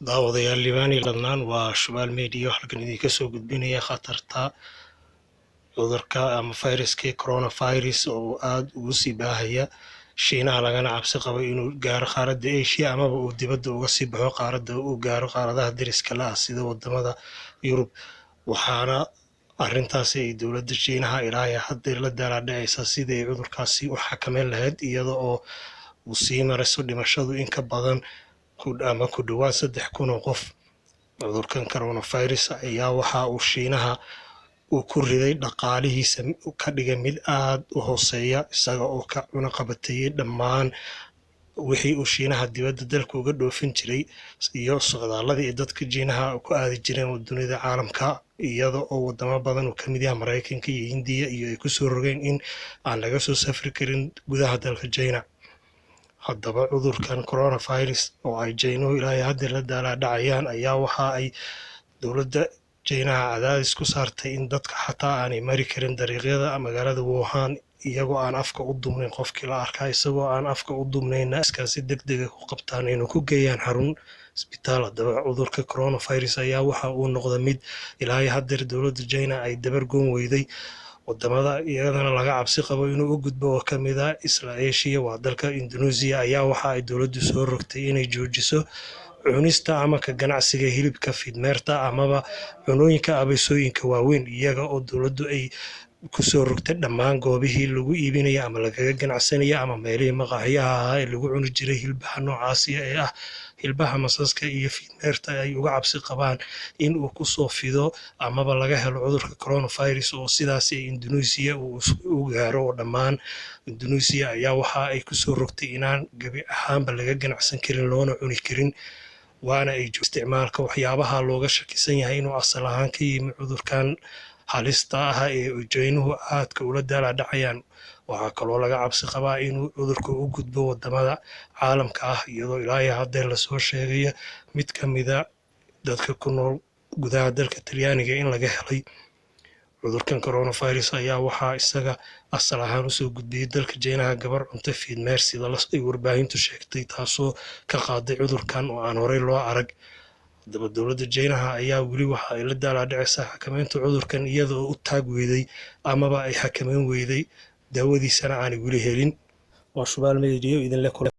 daawadayaal libaani ladnaan waa shubaal media halkan idinka soo gudbinaya khatarta cudurka ama fayraskii coronavirus oo aad ugu sii baahaya shiinaha lagana cabsi qabo inuu gaaro qaaradda Asia amaba uu dibadda uga sii baxo qaaradda uu gaaro qaaradaha deriska la ah sida wadamada Yurub waxaana arrintaasi ay dowladda Shiinaha ilaa hadda la daalaa-dhacaysa sidii ay cudurkaasi u xakameyn lahayd iyada oo uu sii marayso dhimashadu in ka badan ku dhawaad 3,000 oo qof. Cudurkan coronavirus ayaa waxa uu Shiinaha uu ku riday dhaqaalihiisa ka dhigay mid aad u hooseeya isaga oo ka cunaqabateeyay dhammaan wixii uu Shiinaha dibadda dalka uga dhoofin jiray iyo socdaaladii ay dadka Shiinaha ku aadi jireen dunida caalamka iyada oo wadamo badan oo kamid ah Mareykanka iyo Hindiya iyo ay ku soo rogeen in aan laga soo safri karin gudaha dalka China. Haddaba cudurkan coronavirus oo ay Shiinuhu ilaa hadda la daalaa-dhacayaan ayaa waxa ay dowladda Shiinaha cadaadis ku saartay in dadka xataa aanay mari karin dariiqyada magaalada Wuhan iyagoo aan afka u duubnayn qofkii la arkaa isagoo aan afka u duubnayn iskaasi degdeg ku qabtaan inuu ku geeyaan xarun isbitaal. Haddaba cudurka coronavirus ayaa waxa uu noqday mid ilaa hadda dowladda China ay dabar goon weyday wadamada iyadana laga cabsi qabo inuu u gudbo oo kamid ah isla Asia waa dalka Indonesia ayaa waxa ay dowladdu soo rogtay inay joojiso cunista ama ka ganacsiga hilibka fidmeerta amaba cunooyinka abeesooyinka waaweyn iyaga oo dowladdu ay ku soo rogtay dhammaan goobihii lagu iibinayo ama lagaga ganacsanayo ama meelihii maqaaxiyaha ahaa ee lagu cuni jiray hilbaha noocaasi ee ah hilbaha masaska iyo fidmeerta ay uga cabsi qabaan in uu ku soo fido amaba laga helo cudurka coronavirus oo sidaas ay Indonesia uu gaaro oo dhammaan Indonesia ayaa waxa ay ku soo rogtay inaan gabi ahaanba laga ganacsan karin loona cuni karin waana ay isticmaalka waxyaabaha looga shakisan yahay inuu asal ahaan ka yimid cudurkan halista ah ee Shiinuhu aadka ula daalaa-dhacayaan. Waxaa kaloo laga cabsi qabaa inuu cudurku u gudbo wadamada caalamka ah iyadoo ilaa hadda la soo sheegay mid kamid ah dadka ku nool gudaha dalka Talyaaniga in laga helay cudurkan coronavirus ayaa waxaa isaga asal ahaan usoo gudbiyay dalka Shiinaha gabar cunto fidmeer sida ay warbaahintu sheegtay taasoo ka qaaday cudurkan oo aan horey loo arag. Haddaba dowladda Shiinaha ayaa weli waxa ay la daalaa-dhacaysaa xakameynta cudurkan iyada oo u taag weyday amaba ay xakameyn weyday daawadiisana aanay weli helin. Waa shubaal media idinle